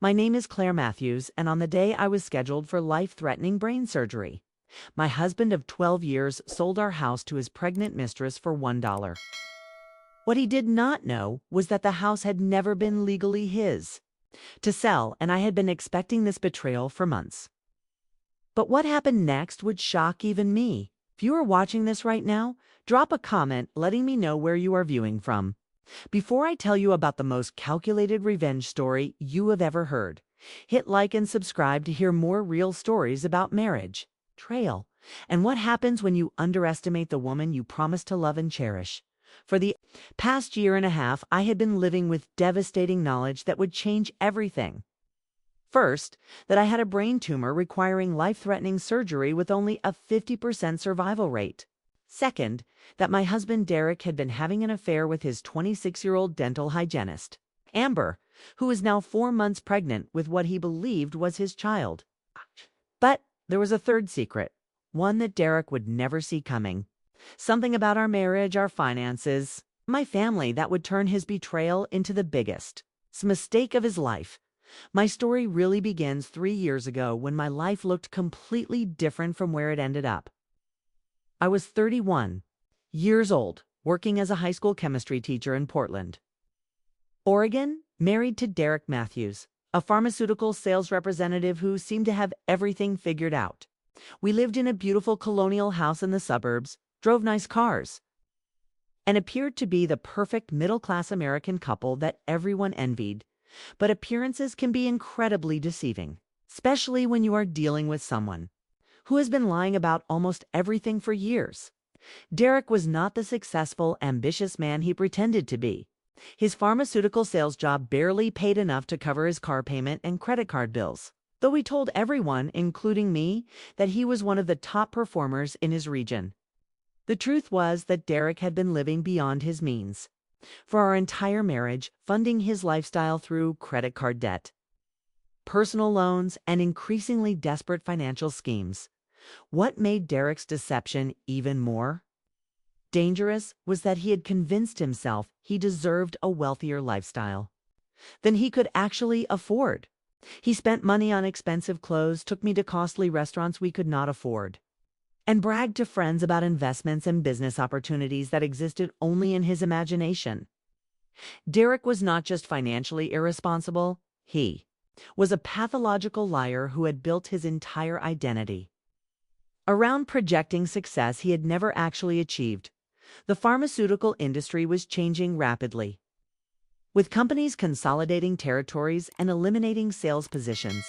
My name is Claire Matthews, and on the day I was scheduled for life-threatening brain surgery, my husband of 12 years sold our house to his pregnant mistress for $1. What he did not know was that the house had never been legally his to sell, and I had been expecting this betrayal for months. But what happened next would shock even me. If you are watching this right now, drop a comment letting me know where you are viewing from. Before I tell you about the most calculated revenge story you have ever heard, hit like and subscribe to hear more real stories about marriage, betrayal, and what happens when you underestimate the woman you promised to love and cherish. For the past year and a half, I had been living with devastating knowledge that would change everything. First, that I had a brain tumor requiring life-threatening surgery with only a 50% survival rate. Second, that my husband Derek had been having an affair with his 26-year-old dental hygienist, Amber, who is now 4 months pregnant with what he believed was his child. But there was a third secret, one that Derek would never see coming. Something about our marriage, our finances, my family that would turn his betrayal into the biggest mistake of his life. My story really begins 3 years ago when my life looked completely different from where it ended up. I was 31 years old, working as a high school chemistry teacher in Portland, Oregon, married to Derek Matthews, a pharmaceutical sales representative who seemed to have everything figured out. We lived in a beautiful colonial house in the suburbs, drove nice cars, and appeared to be the perfect middle-class American couple that everyone envied. But appearances can be incredibly deceiving, especially when you are dealing with someone who has been lying about almost everything for years. Derek was not the successful, ambitious man he pretended to be. His pharmaceutical sales job barely paid enough to cover his car payment and credit card bills, though he told everyone, including me, that he was one of the top performers in his region. The truth was that Derek had been living beyond his means for our entire marriage, funding his lifestyle through credit card debt, personal loans, and increasingly desperate financial schemes. What made Derek's deception even more dangerous was that he had convinced himself he deserved a wealthier lifestyle than he could actually afford. He spent money on expensive clothes, took me to costly restaurants we could not afford, and bragged to friends about investments and business opportunities that existed only in his imagination. Derek was not just financially irresponsible, he was a pathological liar who had built his entire identity around projecting success he had never actually achieved. The pharmaceutical industry was changing rapidly, with companies consolidating territories and eliminating sales positions.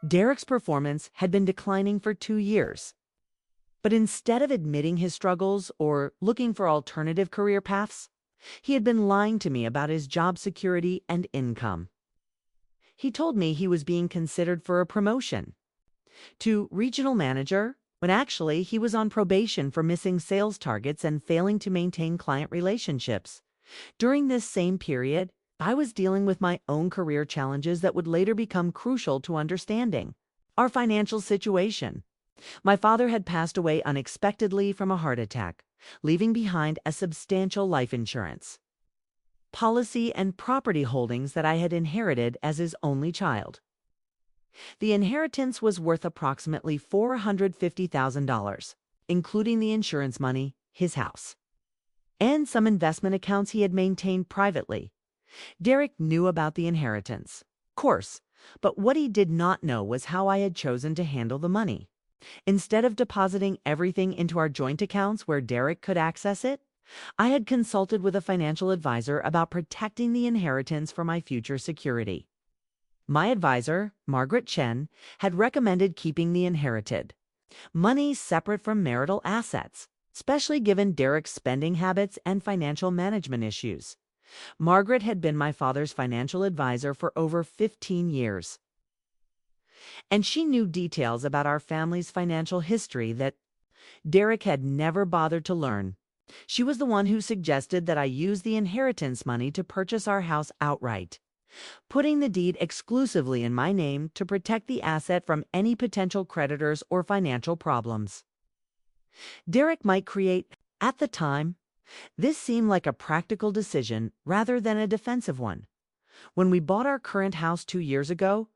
Derek's performance had been declining for 2 years. But instead of admitting his struggles or looking for alternative career paths, he had been lying to me about his job security and income. He told me he was being considered for a promotion to regional manager, when actually he was on probation for missing sales targets and failing to maintain client relationships. During this same period, I was dealing with my own career challenges that would later become crucial to understanding our financial situation. My father had passed away unexpectedly from a heart attack, leaving behind a substantial life insurance policy and property holdings that I had inherited as his only child. The inheritance was worth approximately $450,000, including the insurance money, his house, and some investment accounts he had maintained privately. Derek knew about the inheritance, of course, but what he did not know was how I had chosen to handle the money. Instead of depositing everything into our joint accounts where Derek could access it, I had consulted with a financial advisor about protecting the inheritance for my future security. My advisor, Margaret Chen, had recommended keeping the inherited money separate from marital assets, especially given Derek's spending habits and financial management issues. Margaret had been my father's financial advisor for over 15 years. And she knew details about our family's financial history that Derek had never bothered to learn. She was the one who suggested that I use the inheritance money to purchase our house outright, putting the deed exclusively in my name to protect the asset from any potential creditors or financial problems Derek might create. At the time, this seemed like a practical decision rather than a defensive one. When we bought our current house 2 years ago,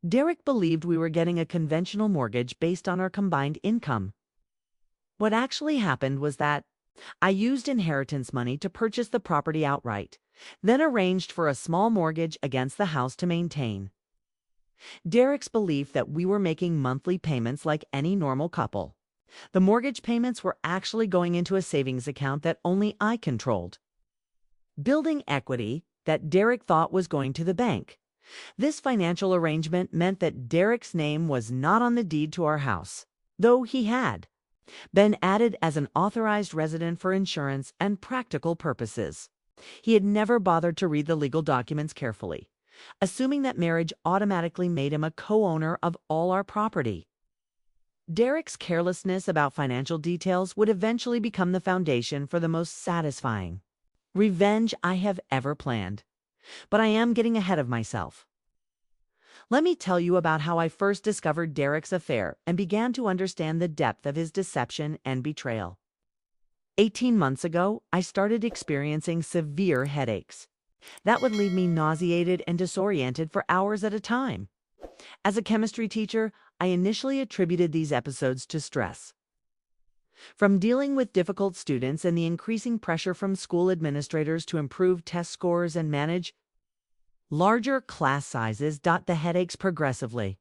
Derek believed we were getting a conventional mortgage based on our combined income. What actually happened was that I used inheritance money to purchase the property outright, then arranged for a small mortgage against the house to maintain. Derek's belief that we were making monthly payments like any normal couple. The mortgage payments were actually going into a savings account that only I controlled. Building equity that Derek thought was going to the bank. This financial arrangement meant that Derek's name was not on the deed to our house, though he had been added as an authorized resident for insurance and practical purposes. He had never bothered to read the legal documents carefully, assuming that marriage automatically made him a co-owner of all our property. Derek's carelessness about financial details would eventually become the foundation for the most satisfying revenge I have ever planned. But I am getting ahead of myself. Let me tell you about how I first discovered Derek's affair and began to understand the depth of his deception and betrayal. 18 months ago, I started experiencing severe headaches that would leave me nauseated and disoriented for hours at a time. As a chemistry teacher, I initially attributed these episodes to stress. From dealing with difficult students and the increasing pressure from school administrators to improve test scores and manage larger class sizes, the headaches progressively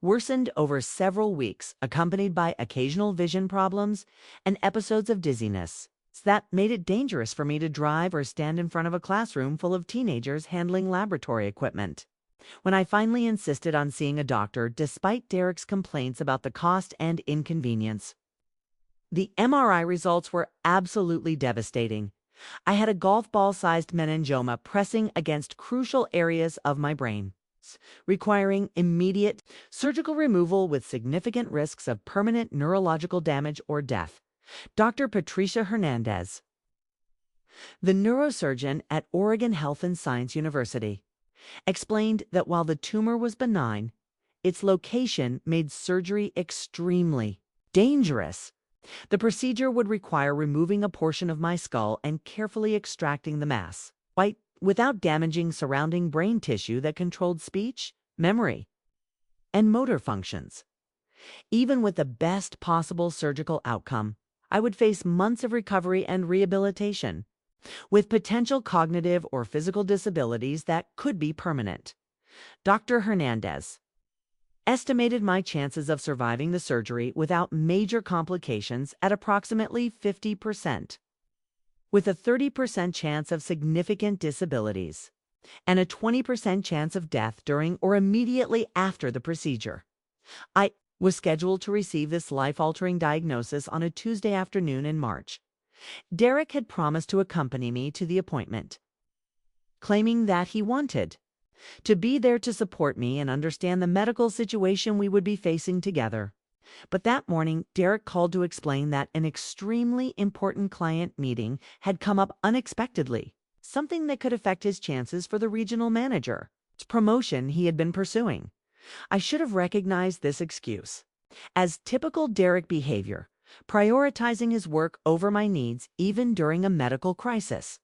worsened over several weeks, accompanied by occasional vision problems and episodes of dizziness that made it dangerous for me to drive or stand in front of a classroom full of teenagers handling laboratory equipment. When I finally insisted on seeing a doctor, despite Derek's complaints about the cost and inconvenience, the MRI results were absolutely devastating. I had a golf ball-sized meningioma pressing against crucial areas of my brain, requiring immediate surgical removal with significant risks of permanent neurological damage or death. Dr. Patricia Hernandez, the neurosurgeon at Oregon Health and Science University, explained that while the tumor was benign, its location made surgery extremely dangerous. The procedure would require removing a portion of my skull and carefully extracting the mass, without damaging surrounding brain tissue that controlled speech, memory, and motor functions. Even with the best possible surgical outcome, I would face months of recovery and rehabilitation, with potential cognitive or physical disabilities that could be permanent. Dr. Hernandez estimated my chances of surviving the surgery without major complications at approximately 50%, with a 30% chance of significant disabilities and a 20% chance of death during or immediately after the procedure. I was scheduled to receive this life-altering diagnosis on a Tuesday afternoon in March. Derek had promised to accompany me to the appointment, claiming that he wanted to be there to support me and understand the medical situation we would be facing together. But that morning, Derek called to explain that an extremely important client meeting had come up unexpectedly, something that could affect his chances for the regional manager's promotion he had been pursuing. I should have recognized this excuse as typical Derek behavior, prioritizing his work over my needs even during a medical crisis.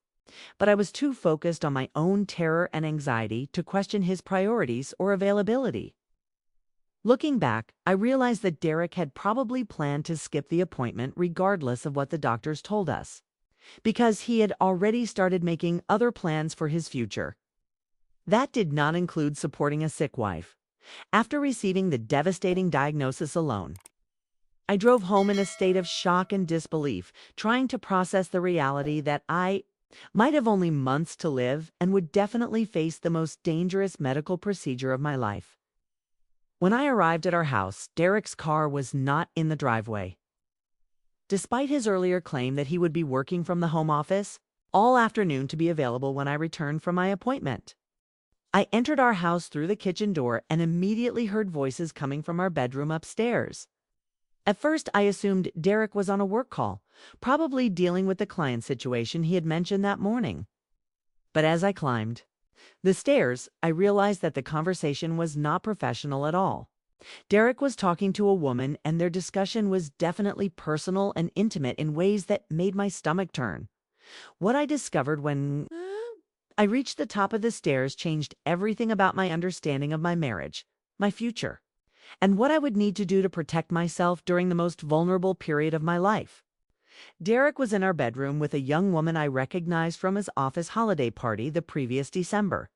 But I was too focused on my own terror and anxiety to question his priorities or availability. Looking back, I realized that Derek had probably planned to skip the appointment regardless of what the doctors told us, because he had already started making other plans for his future. That did not include supporting a sick wife. After receiving the devastating diagnosis alone, I drove home in a state of shock and disbelief, trying to process the reality that I might have only months to live and would definitely face the most dangerous medical procedure of my life. When I arrived at our house, Derek's car was not in the driveway. Despite his earlier claim that he would be working from the home office all afternoon to be available when I returned from my appointment, I entered our house through the kitchen door and immediately heard voices coming from our bedroom upstairs. At first, I assumed Derek was on a work call, probably dealing with the client situation he had mentioned that morning. But as I climbed the stairs, I realized that the conversation was not professional at all. Derek was talking to a woman, and their discussion was definitely personal and intimate in ways that made my stomach turn. What I discovered when I reached the top of the stairs, changed everything about my understanding of my marriage, my future, and what I would need to do to protect myself during the most vulnerable period of my life. Derek was in our bedroom with a young woman I recognized from his office holiday party the previous December.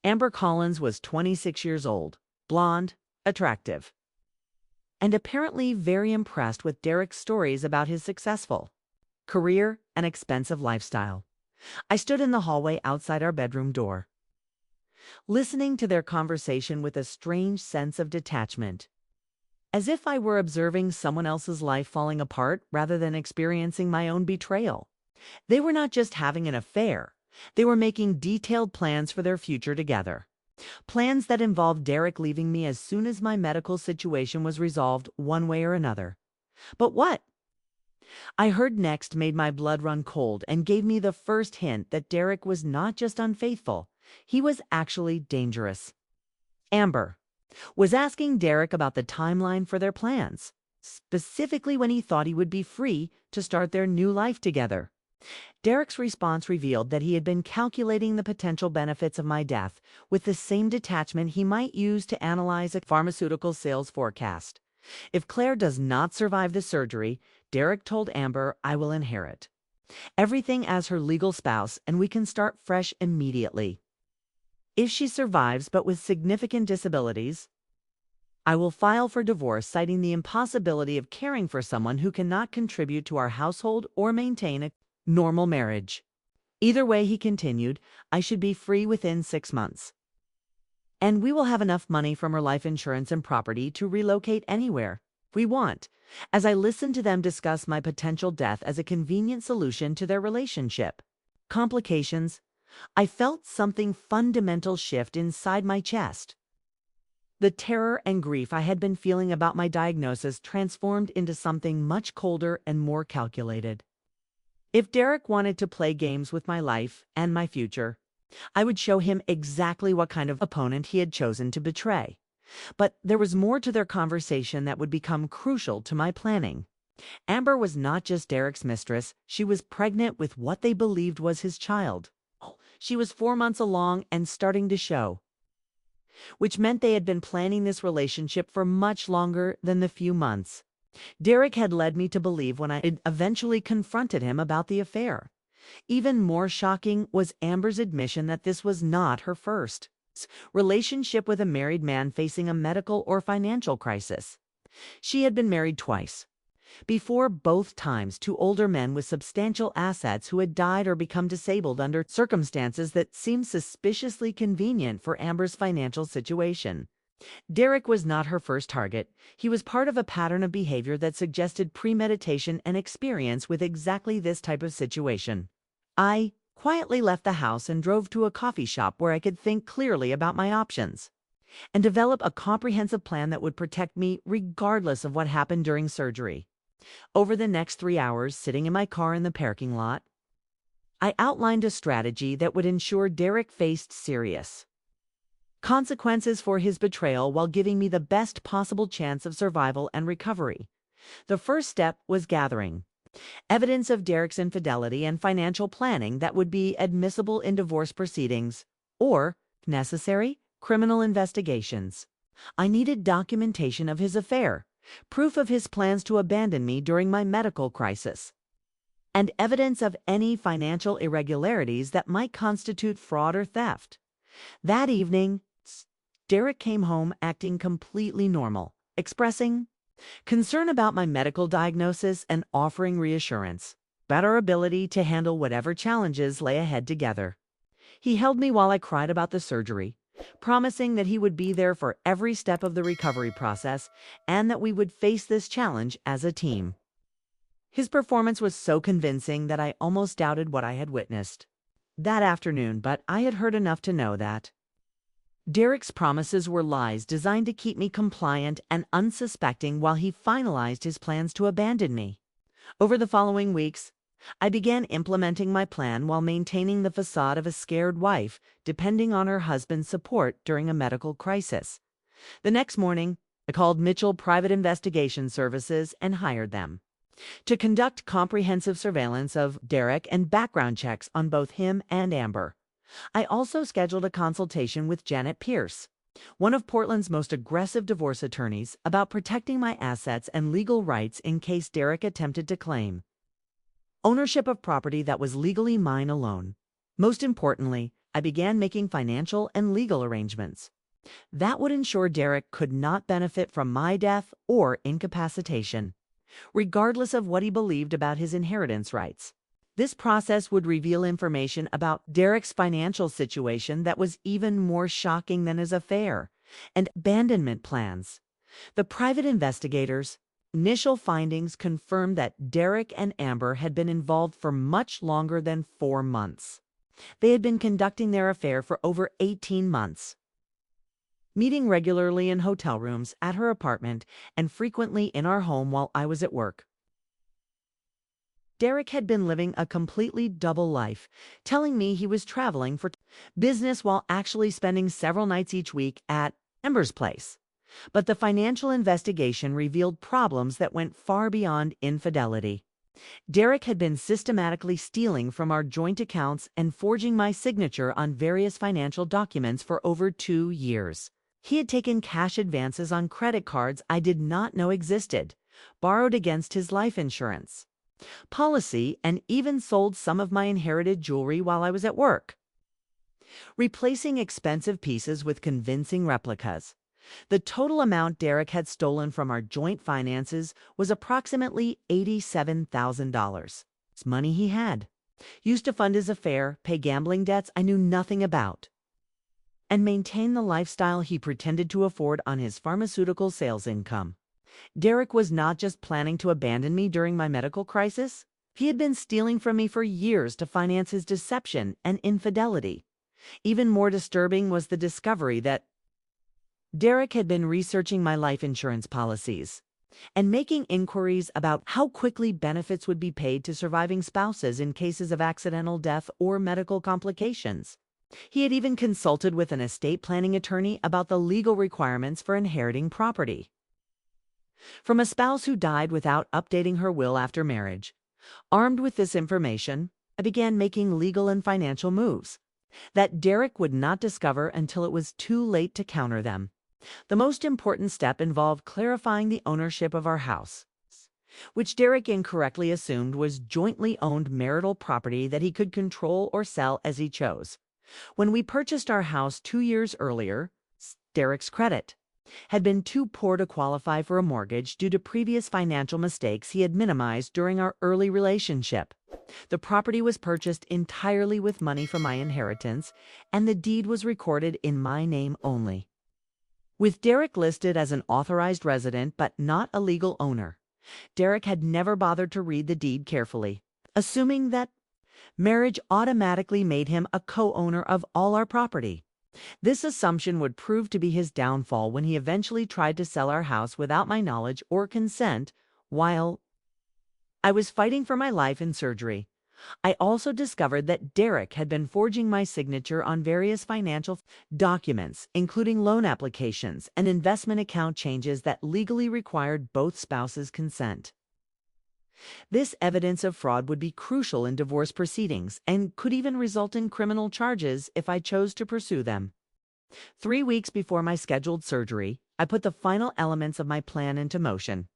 Amber Collins was 26 years old, blonde, attractive, and apparently very impressed with Derek's stories about his successful career and expensive lifestyle. I stood in the hallway outside our bedroom door, listening to their conversation with a strange sense of detachment, as if I were observing someone else's life falling apart rather than experiencing my own betrayal. They were not just having an affair, they were making detailed plans for their future together. Plans that involved Derek leaving me as soon as my medical situation was resolved one way or another. But what I heard next made my blood run cold and gave me the first hint that Derek was not just unfaithful, he was actually dangerous. Amber was asking Derek about the timeline for their plans, specifically when he thought he would be free to start their new life together. Derek's response revealed that he had been calculating the potential benefits of my death with the same detachment he might use to analyze a pharmaceutical sales forecast. If Claire does not survive the surgery, Derek told Amber, I will inherit everything as her legal spouse and we can start fresh immediately. If she survives but with significant disabilities, I will file for divorce, citing the impossibility of caring for someone who cannot contribute to our household or maintain a normal marriage. Either way, he continued, I should be free within 6 months. And we will have enough money from her life insurance and property to relocate anywhere we want. As I listened to them discuss my potential death as a convenient solution to their relationship complications, I felt something fundamental shift inside my chest. The terror and grief I had been feeling about my diagnosis transformed into something much colder and more calculated. If Derek wanted to play games with my life and my future, I would show him exactly what kind of opponent he had chosen to betray. But there was more to their conversation that would become crucial to my planning. Amber was not just Derek's mistress, she was pregnant with what they believed was his child. She was 4 months along and starting to show, which meant they had been planning this relationship for much longer than the few months Derek had led me to believe when I had eventually confronted him about the affair. Even more shocking was Amber's admission that this was not her first relationship with a married man facing a medical or financial crisis. She had been married twice before, both times to older men with substantial assets who had died or become disabled under circumstances that seemed suspiciously convenient for Amber's financial situation. Derek was not her first target. He was part of a pattern of behavior that suggested premeditation and experience with exactly this type of situation. I quietly left the house and drove to a coffee shop where I could think clearly about my options and develop a comprehensive plan that would protect me regardless of what happened during surgery. Over the next 3 hours, sitting in my car in the parking lot, I outlined a strategy that would ensure Derek faced serious consequences for his betrayal while giving me the best possible chance of survival and recovery. The first step was gathering evidence of Derek's infidelity and financial planning that would be admissible in divorce proceedings or, if necessary, criminal investigations. I needed documentation of his affair, proof of his plans to abandon me during my medical crisis, and evidence of any financial irregularities that might constitute fraud or theft. That evening, Derek came home acting completely normal, expressing concern about my medical diagnosis and offering reassurance about our ability to handle whatever challenges lay ahead together. He held me while I cried about the surgery, promising that he would be there for every step of the recovery process and that we would face this challenge as a team. His performance was so convincing that I almost doubted what I had witnessed that afternoon, but I had heard enough to know that Derek's promises were lies designed to keep me compliant and unsuspecting while he finalized his plans to abandon me. Over the following weeks, I began implementing my plan while maintaining the facade of a scared wife, depending on her husband's support during a medical crisis. The next morning, I called Mitchell Private Investigation Services and hired them. to conduct comprehensive surveillance of Derek and background checks on both him and Amber. I also scheduled a consultation with Janet Pierce, one of Portland's most aggressive divorce attorneys, about protecting my assets and legal rights in case Derek attempted to claim ownership of property that was legally mine alone. Most importantly, I began making financial and legal arrangements that would ensure Derek could not benefit from my death or incapacitation, regardless of what he believed about his inheritance rights. This process would reveal information about Derek's financial situation that was even more shocking than his affair and abandonment plans. The private investigators' initial findings confirmed that Derek and Amber had been involved for much longer than 4 months. They had been conducting their affair for over 18 months, meeting regularly in hotel rooms, at her apartment, and frequently in our home while I was at work. Derek had been living a completely double life, telling me he was traveling for business while actually spending several nights each week at Amber's place. But the financial investigation revealed problems that went far beyond infidelity. Derek had been systematically stealing from our joint accounts and forging my signature on various financial documents for over 2 years. He had taken cash advances on credit cards I did not know existed, borrowed against his life insurance policy, and even sold some of my inherited jewelry while I was at work, replacing expensive pieces with convincing replicas. The total amount Derek had stolen from our joint finances was approximately $87,000. It's money he had used to fund his affair, pay gambling debts I knew nothing about, and maintain the lifestyle he pretended to afford on his pharmaceutical sales income. Derek was not just planning to abandon me during my medical crisis. He had been stealing from me for years to finance his deception and infidelity. Even more disturbing was the discovery that Derek had been researching my life insurance policies and making inquiries about how quickly benefits would be paid to surviving spouses in cases of accidental death or medical complications. He had even consulted with an estate planning attorney about the legal requirements for inheriting property from a spouse who died without updating her will after marriage. Armed with this information, I began making legal and financial moves that Derek would not discover until it was too late to counter them. The most important step involved clarifying the ownership of our house, which Derek incorrectly assumed was jointly owned marital property that he could control or sell as he chose. When we purchased our house 2 years earlier, Derek's credit had been too poor to qualify for a mortgage due to previous financial mistakes he had minimized during our early relationship. The property was purchased entirely with money from my inheritance, and the deed was recorded in my name only, with Derek listed as an authorized resident but not a legal owner. Derek had never bothered to read the deed carefully, assuming that marriage automatically made him a co-owner of all our property. This assumption would prove to be his downfall when he eventually tried to sell our house without my knowledge or consent while I was fighting for my life in surgery. I also discovered that Derek had been forging my signature on various financial documents, including loan applications and investment account changes that legally required both spouses' consent. This evidence of fraud would be crucial in divorce proceedings and could even result in criminal charges if I chose to pursue them. 3 weeks before my scheduled surgery, I put the final elements of my plan into motion.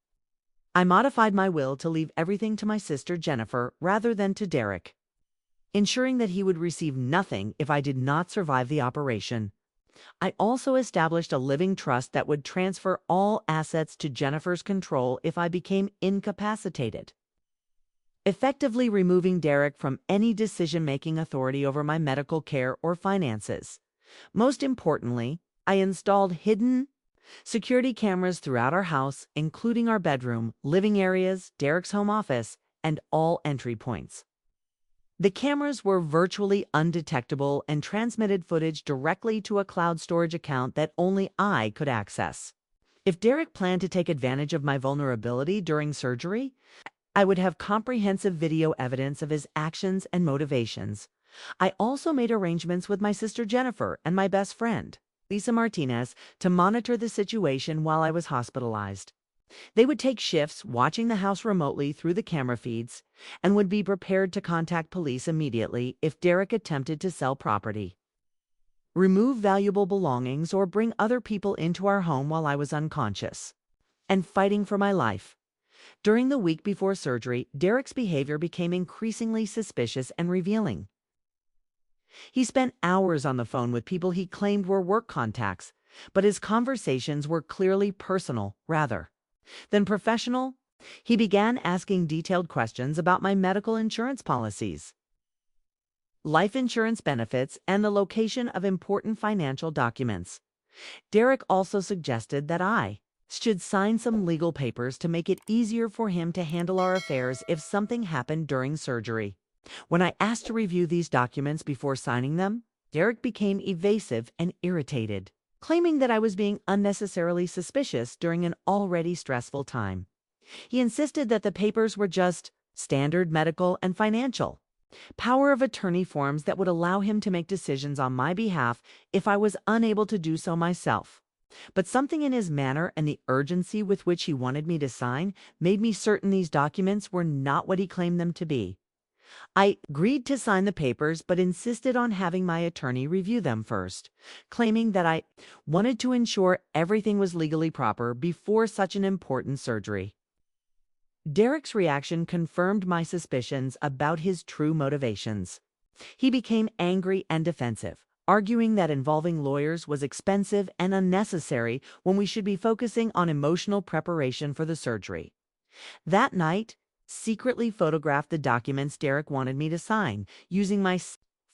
I modified my will to leave everything to my sister Jennifer rather than to Derek, ensuring that he would receive nothing if I did not survive the operation. I also established a living trust that would transfer all assets to Jennifer's control if I became incapacitated, effectively removing Derek from any decision-making authority over my medical care or finances. Most importantly, I installed hidden security cameras throughout our house, including our bedroom, living areas, Derek's home office, and all entry points. The cameras were virtually undetectable and transmitted footage directly to a cloud storage account that only I could access. If Derek planned to take advantage of my vulnerability during surgery, I would have comprehensive video evidence of his actions and motivations. I also made arrangements with my sister Jennifer and my best friend, Lisa Martinez, to monitor the situation while I was hospitalized. They would take shifts watching the house remotely through the camera feeds and would be prepared to contact police immediately if Derek attempted to sell property, remove valuable belongings, or bring other people into our home while I was unconscious and fighting for my life. During the week before surgery, Derek's behavior became increasingly suspicious and revealing. He spent hours on the phone with people he claimed were work contacts, but his conversations were clearly personal rather than professional. He began asking detailed questions about my medical insurance policies, life insurance benefits, and the location of important financial documents. Derek also suggested that I should sign some legal papers to make it easier for him to handle our affairs if something happened during surgery. When I asked to review these documents before signing them, Derek became evasive and irritated, claiming that I was being unnecessarily suspicious during an already stressful time. He insisted that the papers were just standard medical and financial power of attorney forms that would allow him to make decisions on my behalf if I was unable to do so myself. But something in his manner and the urgency with which he wanted me to sign made me certain these documents were not what he claimed them to be. I agreed to sign the papers but insisted on having my attorney review them first, claiming that I wanted to ensure everything was legally proper before such an important surgery. Derek's reaction confirmed my suspicions about his true motivations. He became angry and defensive, arguing that involving lawyers was expensive and unnecessary when we should be focusing on emotional preparation for the surgery. That night, secretly photographed the documents Derek wanted me to sign using my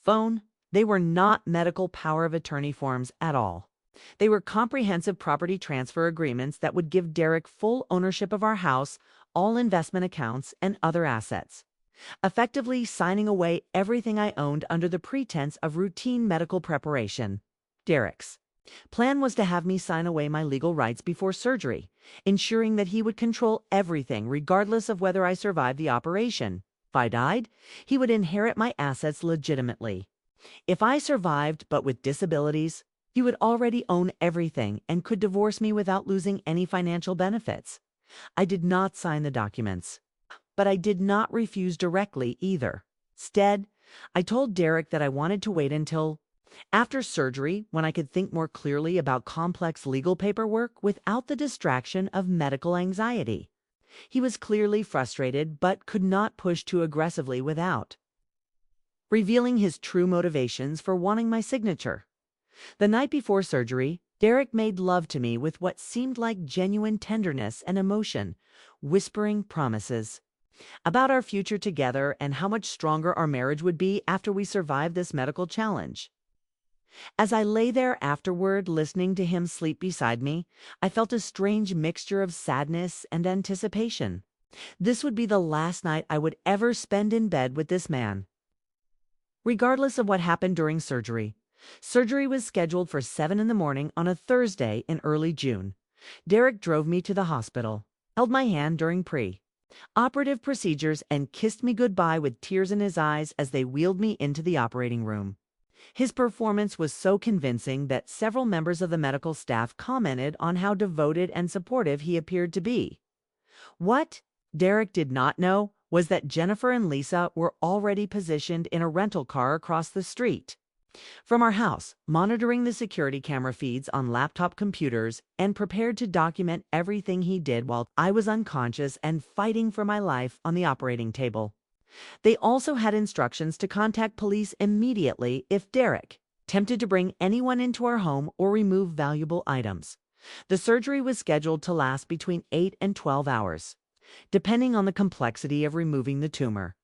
phone. They were not medical power of attorney forms at all. They were comprehensive property transfer agreements that would give Derek full ownership of our house, all investment accounts, and other assets, effectively signing away everything I owned under the pretense of routine medical preparation. Derek's plan was to have me sign away my legal rights before surgery, ensuring that he would control everything regardless of whether I survived the operation. If I died, he would inherit my assets legitimately. If I survived but with disabilities, he would already own everything and could divorce me without losing any financial benefits. I did not sign the documents, but I did not refuse directly either. Instead, I told Derek that I wanted to wait until after surgery, when I could think more clearly about complex legal paperwork without the distraction of medical anxiety. He was clearly frustrated but could not push too aggressively without revealing his true motivations for wanting my signature. The night before surgery, Derek made love to me with what seemed like genuine tenderness and emotion, whispering promises about our future together and how much stronger our marriage would be after we survived this medical challenge. As I lay there afterward, listening to him sleep beside me, I felt a strange mixture of sadness and anticipation. This would be the last night I would ever spend in bed with this man. Regardless of what happened during surgery, surgery was scheduled for 7 in the morning on a Thursday in early June. Derek drove me to the hospital, held my hand during pre-operative procedures, and kissed me goodbye with tears in his eyes as they wheeled me into the operating room. His performance was so convincing that several members of the medical staff commented on how devoted and supportive he appeared to be. What Derek did not know was that Jennifer and Lisa were already positioned in a rental car across the street from our house, monitoring the security camera feeds on laptop computers and prepared to document everything he did while I was unconscious and fighting for my life on the operating table. They also had instructions to contact police immediately if Derek attempted to bring anyone into our home or remove valuable items. The surgery was scheduled to last between 8 and 12 hours, depending on the complexity of removing the tumor,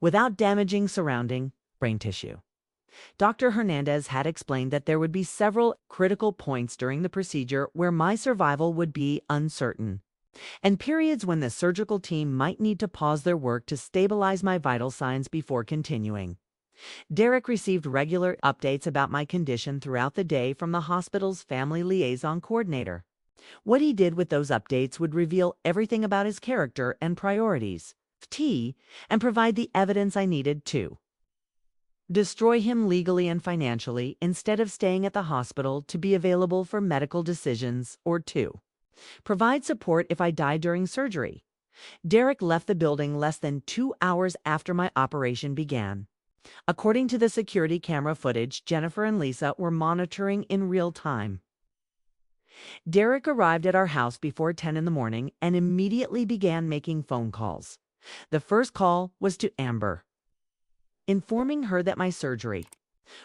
without damaging surrounding brain tissue. Dr. Hernandez had explained that there would be several critical points during the procedure where my survival would be uncertain, and periods when the surgical team might need to pause their work to stabilize my vital signs before continuing. Derek received regular updates about my condition throughout the day from the hospital's family liaison coordinator. What he did with those updates would reveal everything about his character and priorities, and provide the evidence I needed to destroy him legally and financially instead of staying at the hospital to be available for medical decisions, or to Provide support if I die during surgery. Derek left the building less than 2 hours after my operation began. According to the security camera footage Jennifer and Lisa were monitoring in real time. Derek arrived at our house before 10 in the morning and immediately began making phone calls. The first call was to Amber, informing her that my surgery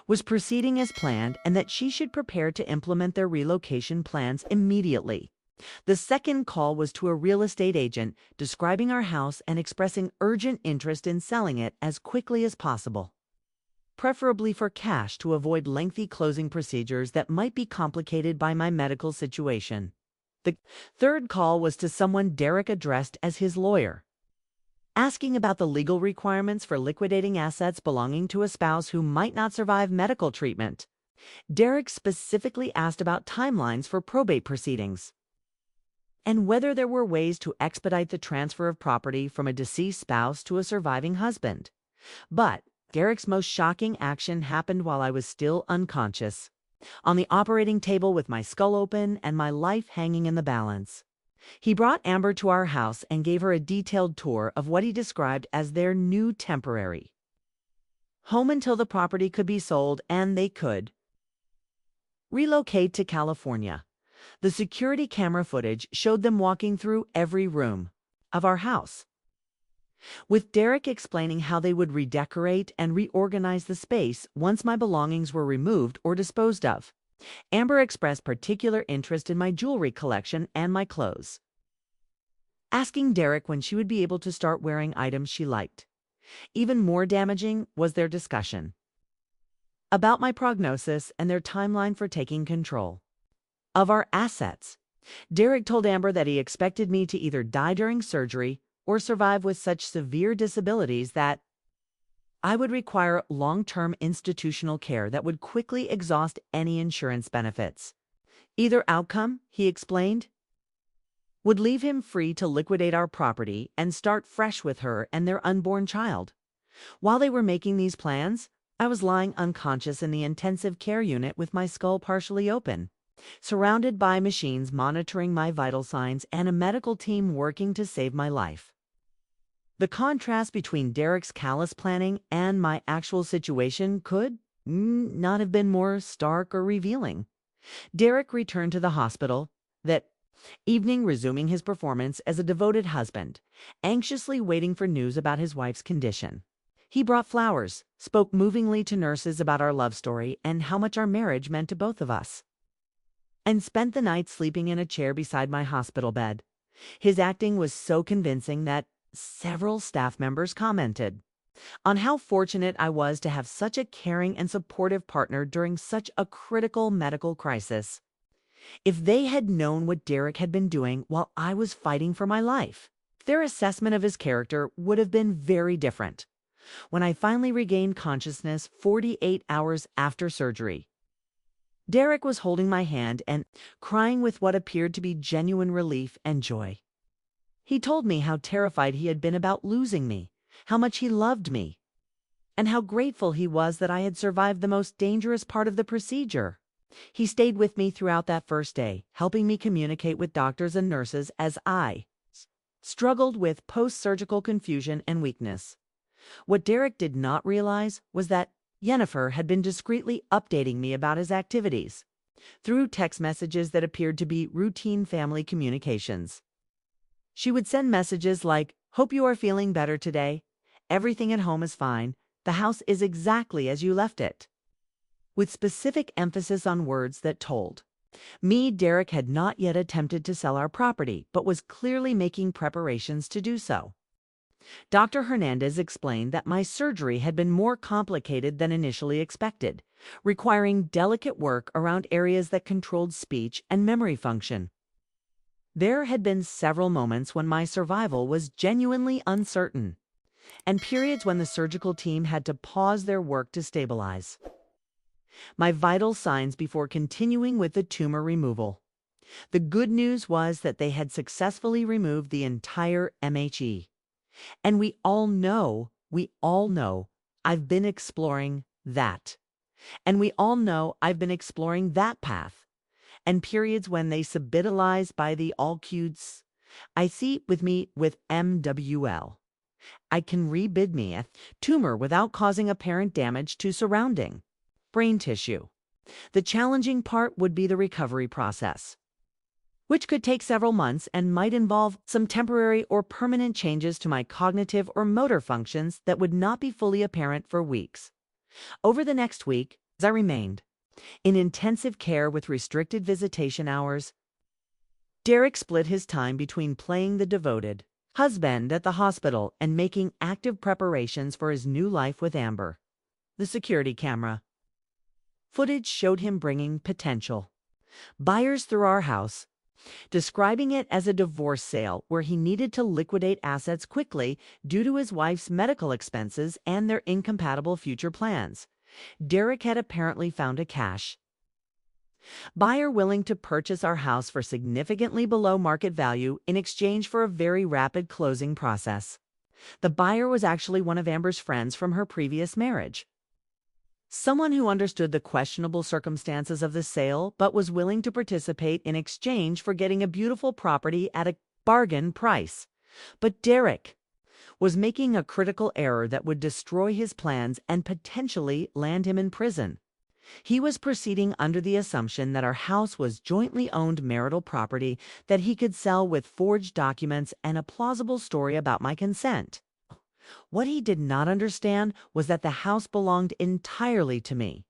was proceeding as planned and that she should prepare to implement their relocation plans immediately. The second call was to a real estate agent, describing our house and expressing urgent interest in selling it as quickly as possible, preferably for cash to avoid lengthy closing procedures that might be complicated by my medical situation. The third call was to someone Derek addressed as his lawyer, asking about the legal requirements for liquidating assets belonging to a spouse who might not survive medical treatment. Derek specifically asked about timelines for probate proceedings and whether there were ways to expedite the transfer of property from a deceased spouse to a surviving husband. But Derek's most shocking action happened while I was still unconscious, on the operating table with my skull open and my life hanging in the balance. He brought Amber to our house and gave her a detailed tour of what he described as their new temporary home until the property could be sold and they could relocate to California. The security camera footage showed them walking through every room of our house, with Derek explaining how they would redecorate and reorganize the space once my belongings were removed or disposed of. Amber expressed particular interest in my jewelry collection and my clothes, asking Derek when she would be able to start wearing items she liked. Even more damaging was their discussion about my prognosis and their timeline for taking control of our assets. Derek told Amber that he expected me to either die during surgery or survive with such severe disabilities that I would require long-term institutional care that would quickly exhaust any insurance benefits. Either outcome, he explained, would leave him free to liquidate our property and start fresh with her and their unborn child. While they were making these plans, I was lying unconscious in the intensive care unit with my skull partially open, surrounded by machines monitoring my vital signs and a medical team working to save my life. The contrast between Derek's callous planning and my actual situation could not have been more stark or revealing. Derek returned to the hospital that evening, resuming his performance as a devoted husband, anxiously waiting for news about his wife's condition. He brought flowers, spoke movingly to nurses about our love story and how much our marriage meant to both of us, and spent the night sleeping in a chair beside my hospital bed. His acting was so convincing that several staff members commented on how fortunate I was to have such a caring and supportive partner during such a critical medical crisis. If they had known what Derek had been doing while I was fighting for my life, their assessment of his character would have been very different. When I finally regained consciousness 48 hours after surgery, Derek was holding my hand and crying with what appeared to be genuine relief and joy. He told me how terrified he had been about losing me, how much he loved me, and how grateful he was that I had survived the most dangerous part of the procedure. He stayed with me throughout that first day, helping me communicate with doctors and nurses as I struggled with post-surgical confusion and weakness. What Derek did not realize was that Jennifer had been discreetly updating me about his activities through text messages that appeared to be routine family communications. She would send messages like, "Hope you are feeling better today. Everything at home is fine. The house is exactly as you left it," with specific emphasis on words that told me Derek had not yet attempted to sell our property, but was clearly making preparations to do so. Dr. Hernandez explained that my surgery had been more complicated than initially expected, requiring delicate work around areas that controlled speech and memory function. There had been several moments when my survival was genuinely uncertain, and periods when the surgical team had to pause their work to stabilize my vital signs before continuing with the tumor removal. The good news was that they had successfully removed the entire MHE. And we all know, I've been exploring that. And we all know I've been exploring that path. and periods when they subitalize by the all cues. I see with me with MWL. I can rebid me a tumor without causing apparent damage to surrounding brain tissue. The challenging part would be the recovery process, which could take several months and might involve some temporary or permanent changes to my cognitive or motor functions that would not be fully apparent for weeks. Over the next week, as I remained in intensive care with restricted visitation hours, Derek split his time between playing the devoted husband at the hospital and making active preparations for his new life with Amber. The security camera footage showed him bringing potential buyers through our house, describing it as a divorce sale where he needed to liquidate assets quickly due to his wife's medical expenses and their incompatible future plans. Derek had apparently found a cash buyer willing to purchase our house for significantly below market value in exchange for a very rapid closing process. The buyer was actually one of Amber's friends from her previous marriage. Someone who understood the questionable circumstances of the sale but was willing to participate in exchange for getting a beautiful property at a bargain price. But Derek was making a critical error that would destroy his plans and potentially land him in prison. He was proceeding under the assumption that our house was jointly owned marital property that he could sell with forged documents and a plausible story about my consent. What he did not understand was that the house belonged entirely to me,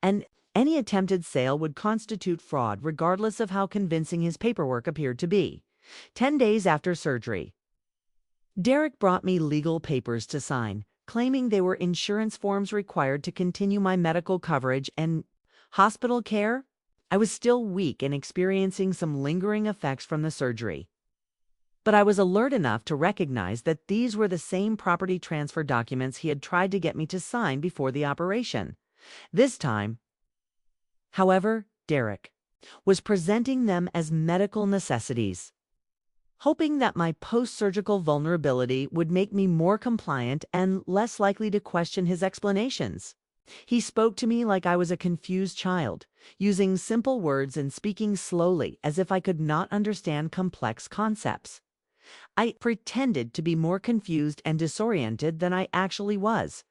and any attempted sale would constitute fraud regardless of how convincing his paperwork appeared to be. 10 days after surgery, Derek brought me legal papers to sign, claiming they were insurance forms required to continue my medical coverage and hospital care. I was still weak and experiencing some lingering effects from the surgery, but I was alert enough to recognize that these were the same property transfer documents he had tried to get me to sign before the operation. This time, however, Derek was presenting them as medical necessities, hoping that my post-surgical vulnerability would make me more compliant and less likely to question his explanations. He spoke to me like I was a confused child, using simple words and speaking slowly as if I could not understand complex concepts. I pretended to be more confused and disoriented than I actually was,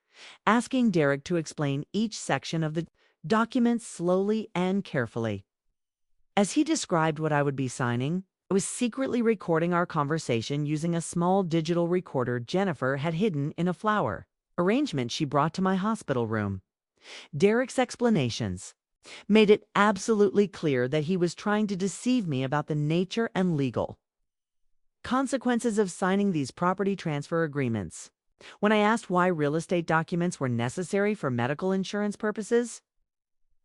asking Derek to explain each section of the document slowly and carefully. As he described what I would be signing, I was secretly recording our conversation using a small digital recorder Jennifer had hidden in a flower arrangement she brought to my hospital room. Derek's explanations made it absolutely clear that he was trying to deceive me about the nature and legal consequences of signing these property transfer agreements. When I asked why real estate documents were necessary for medical insurance purposes,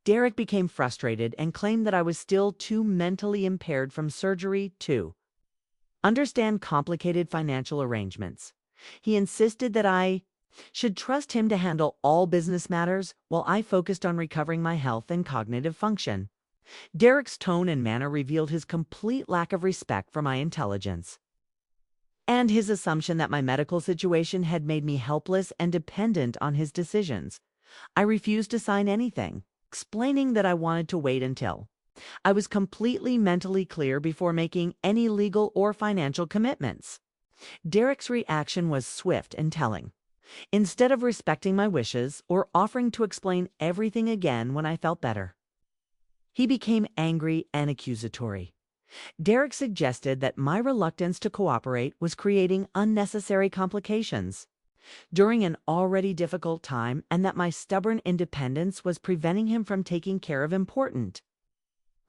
Derek became frustrated and claimed that I was still too mentally impaired from surgery to understand complicated financial arrangements. He insisted that I should trust him to handle all business matters while I focused on recovering my health and cognitive function. Derek's tone and manner revealed his complete lack of respect for my intelligence and his assumption that my medical situation had made me helpless and dependent on his decisions. I refused to sign anything, explaining that I wanted to wait until I was completely mentally clear before making any legal or financial commitments. Derek's reaction was swift and telling. Instead of respecting my wishes or offering to explain everything again when I felt better, he became angry and accusatory. Derek suggested that my reluctance to cooperate was creating unnecessary complications during an already difficult time, and that my stubborn independence was preventing him from taking care of important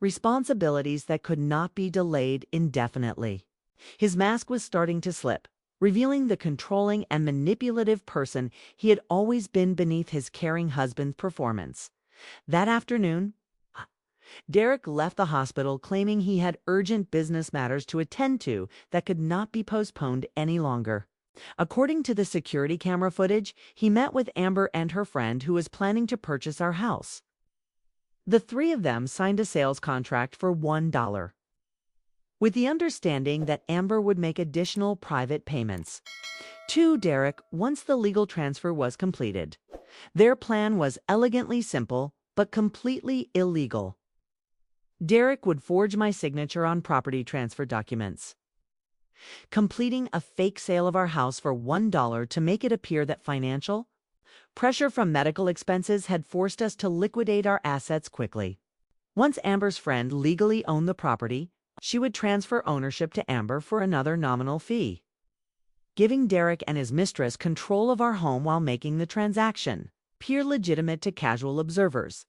responsibilities that could not be delayed indefinitely. His mask was starting to slip, revealing the controlling and manipulative person he had always been beneath his caring husband's performance. That afternoon, Derek left the hospital claiming he had urgent business matters to attend to that could not be postponed any longer. According to the security camera footage, he met with Amber and her friend who was planning to purchase our house. The three of them signed a sales contract for $1, with the understanding that Amber would make additional private payments to Derek once the legal transfer was completed. Their plan was elegantly simple, but completely illegal. Derek would forge my signature on property transfer documents, completing a fake sale of our house for $1 to make it appear that financial pressure from medical expenses had forced us to liquidate our assets quickly. Once Amber's friend legally owned the property, she would transfer ownership to Amber for another nominal fee, giving Derek and his mistress control of our home while making the transaction appear legitimate to casual observers.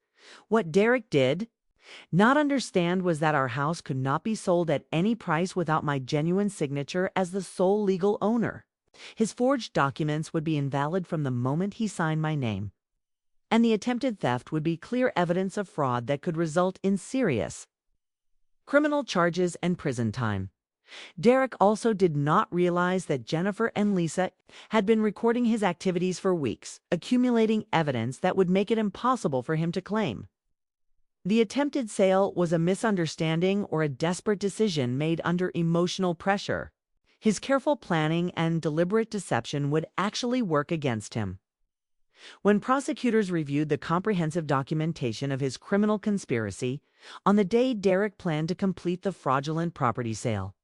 What Derek did not understand was that our house could not be sold at any price without my genuine signature as the sole legal owner. His forged documents would be invalid from the moment he signed my name, and the attempted theft would be clear evidence of fraud that could result in serious criminal charges and prison time. Derek also did not realize that Jennifer and Lisa had been recording his activities for weeks, accumulating evidence that would make it impossible for him to claim the attempted sale was a misunderstanding or a desperate decision made under emotional pressure. His careful planning and deliberate deception would actually work against him. When prosecutors reviewed the comprehensive documentation of his criminal conspiracy on the day Derek planned to complete the fraudulent property sale,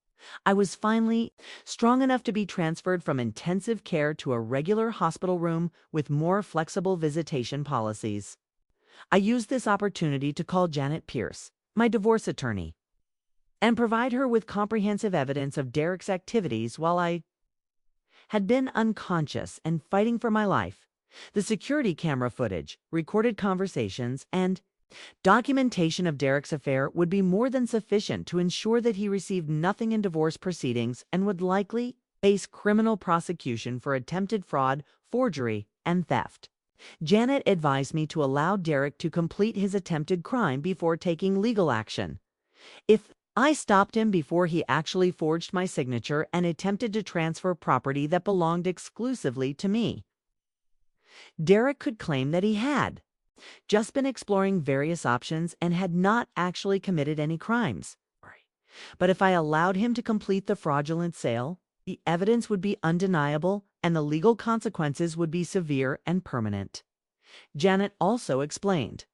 I was finally strong enough to be transferred from intensive care to a regular hospital room with more flexible visitation policies. I used this opportunity to call Janet Pierce, my divorce attorney, and provide her with comprehensive evidence of Derek's activities while I had been unconscious and fighting for my life. The security camera footage, recorded conversations, and documentation of Derek's affair would be more than sufficient to ensure that he received nothing in divorce proceedings and would likely face criminal prosecution for attempted fraud, forgery, and theft. Janet advised me to allow Derek to complete his attempted crime before taking legal action. If I stopped him before he actually forged my signature and attempted to transfer property that belonged exclusively to me, Derek could claim that he had just been exploring various options and had not actually committed any crimes. But if I allowed him to complete the fraudulent sale, the evidence would be undeniable and the legal consequences would be severe and permanent. Janet also explained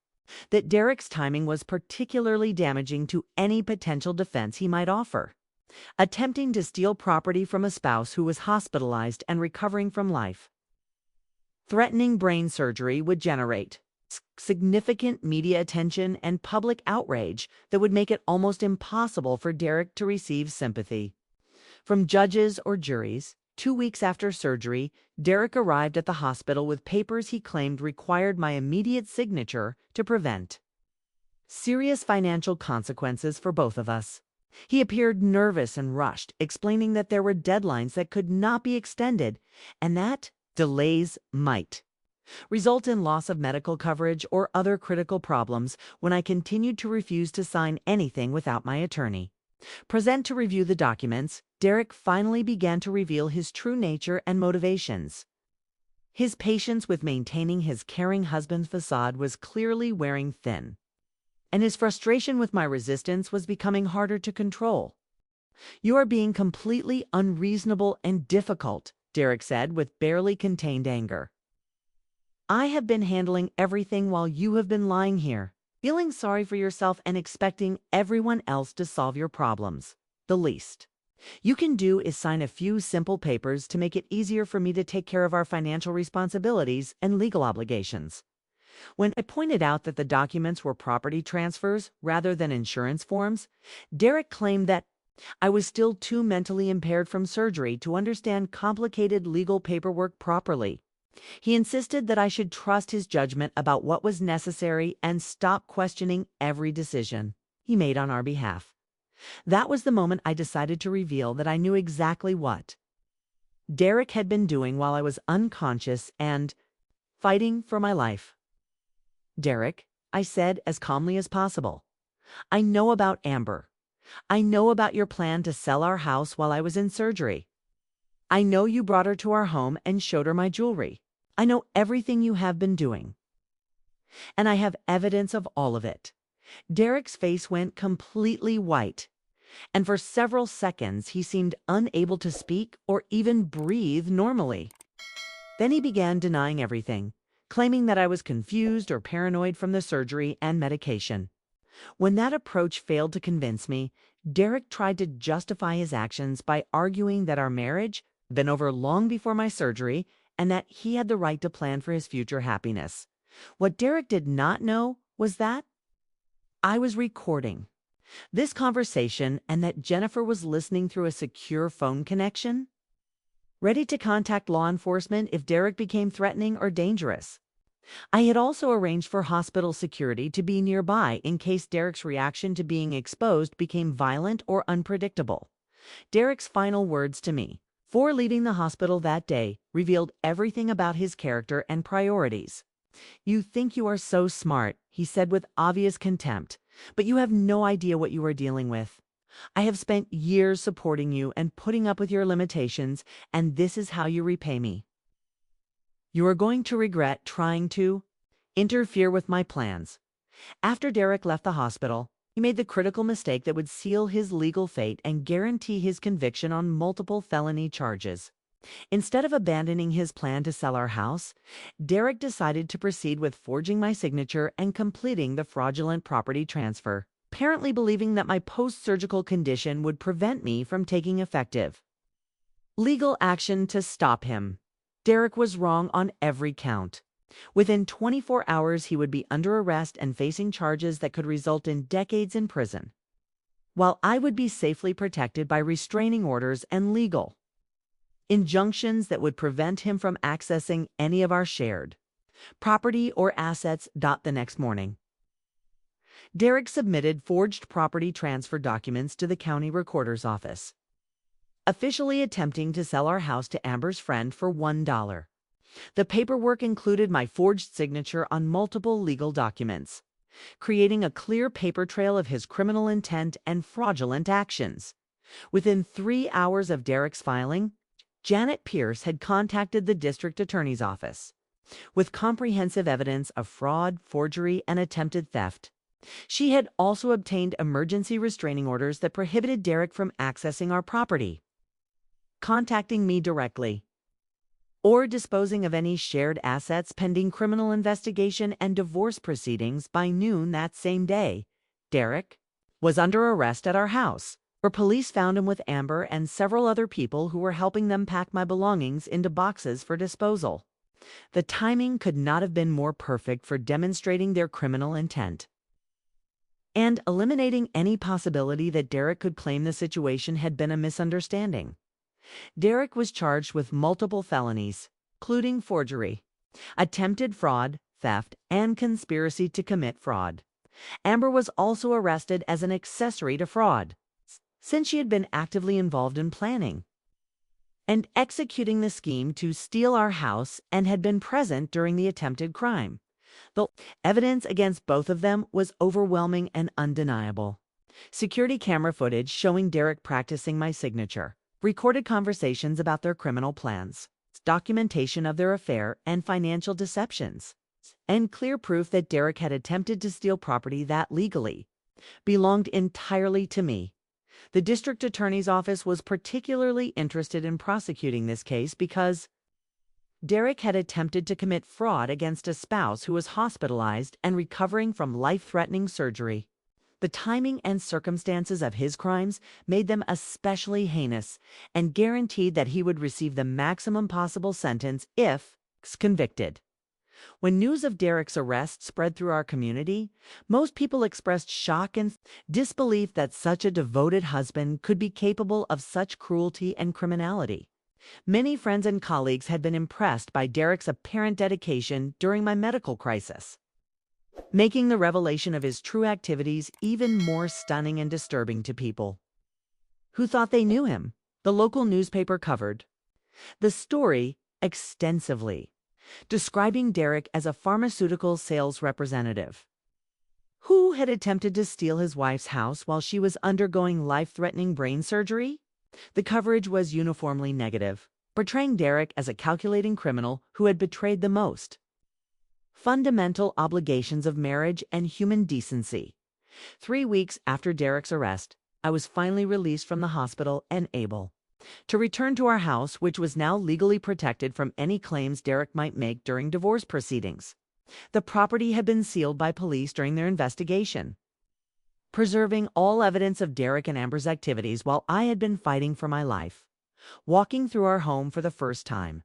that Derek's timing was particularly damaging to any potential defense he might offer. Attempting to steal property from a spouse who was hospitalized and recovering from life-threatening brain surgery would generate significant media attention and public outrage that would make it almost impossible for Derek to receive sympathy from judges or juries. 2 weeks after surgery, Derek arrived at the hospital with papers he claimed required my immediate signature to prevent serious financial consequences for both of us. He appeared nervous and rushed, explaining that there were deadlines that could not be extended and that delays might result in loss of medical coverage or other critical problems when I continued to refuse to sign anything without my attorney. Present to review the documents, Derek finally began to reveal his true nature and motivations. His patience with maintaining his caring husband's facade was clearly wearing thin, and his frustration with my resistance was becoming harder to control. "You are being completely unreasonable and difficult," Derek said with barely contained anger. "I have been handling everything while you have been lying here, feeling sorry for yourself and expecting everyone else to solve your problems. The least you can do is sign a few simple papers to make it easier for me to take care of our financial responsibilities and legal obligations." When I pointed out that the documents were property transfers rather than insurance forms, Derek claimed that I was still too mentally impaired from surgery to understand complicated legal paperwork properly. He insisted that I should trust his judgment about what was necessary and stop questioning every decision he made on our behalf. That was the moment I decided to reveal that I knew exactly what Derek had been doing while I was unconscious and fighting for my life. "Derek," I said as calmly as possible, "I know about Amber. I know about your plan to sell our house while I was in surgery. I know you brought her to our home and showed her my jewelry. I know everything you have been doing, and I have evidence of all of it." Derek's face went completely white, and for several seconds he seemed unable to speak or even breathe normally. Then he began denying everything, claiming that I was confused or paranoid from the surgery and medication. When that approach failed to convince me, Derek tried to justify his actions by arguing that our marriage had been over long before my surgery and that he had the right to plan for his future happiness. What Derek did not know was that I was recording this conversation and that Jennifer was listening through a secure phone connection, ready to contact law enforcement if Derek became threatening or dangerous. I had also arranged for hospital security to be nearby in case Derek's reaction to being exposed became violent or unpredictable. Derek's final words to me, before leaving the hospital that day, revealed everything about his character and priorities. "You think you are so smart," he said with obvious contempt, "but you have no idea what you are dealing with. I have spent years supporting you and putting up with your limitations, and this is how you repay me. You are going to regret trying to interfere with my plans." After Derek left the hospital, he made the critical mistake that would seal his legal fate and guarantee his conviction on multiple felony charges. Instead of abandoning his plan to sell our house, Derek decided to proceed with forging my signature and completing the fraudulent property transfer, apparently believing that my post-surgical condition would prevent me from taking effective legal action to stop him. Derek was wrong on every count. Within 24 hours, he would be under arrest and facing charges that could result in decades in prison, while I would be safely protected by restraining orders and legal injunctions that would prevent him from accessing any of our shared property or assets. The next morning, Derek submitted forged property transfer documents to the county recorder's office, officially attempting to sell our house to Amber's friend for $1. The paperwork included my forged signature on multiple legal documents, creating a clear paper trail of his criminal intent and fraudulent actions. Within 3 hours of Derek's filing, Janet Pierce had contacted the district attorney's office with comprehensive evidence of fraud, forgery, and attempted theft. She had also obtained emergency restraining orders that prohibited Derek from accessing our property, contacting me directly, or disposing of any shared assets pending criminal investigation and divorce proceedings by noon that same day. Derek was under arrest at our house, where police found him with Amber and several other people who were helping them pack my belongings into boxes for disposal. The timing could not have been more perfect for demonstrating their criminal intent and eliminating any possibility that Derek could claim the situation had been a misunderstanding. Derek was charged with multiple felonies, including forgery, attempted fraud, theft, and conspiracy to commit fraud. Amber was also arrested as an accessory to fraud, since she had been actively involved in planning and executing the scheme to steal our house and had been present during the attempted crime. The evidence against both of them was overwhelming and undeniable. Security camera footage showing Derek practicing my signature, recorded conversations about their criminal plans, documentation of their affair and financial deceptions, and clear proof that Derek had attempted to steal property that legally belonged entirely to me. The district attorney's office was particularly interested in prosecuting this case because Derek had attempted to commit fraud against a spouse who was hospitalized and recovering from life-threatening surgery. The timing and circumstances of his crimes made them especially heinous and guaranteed that he would receive the maximum possible sentence if convicted. When news of Derek's arrest spread through our community, most people expressed shock and disbelief that such a devoted husband could be capable of such cruelty and criminality. Many friends and colleagues had been impressed by Derek's apparent dedication during my medical crisis, making the revelation of his true activities even more stunning and disturbing to people who thought they knew him. The local newspaper covered the story extensively, describing Derek as a pharmaceutical sales representative who had attempted to steal his wife's house while she was undergoing life-threatening brain surgery. The coverage was uniformly negative, portraying Derek as a calculating criminal who had betrayed the most fundamental obligations of marriage and human decency. 3 weeks after Derek's arrest, I was finally released from the hospital and able to return to our house, which was now legally protected from any claims Derek might make during divorce proceedings. The property had been sealed by police during their investigation, preserving all evidence of Derek and Amber's activities while I had been fighting for my life, walking through our home for the first time.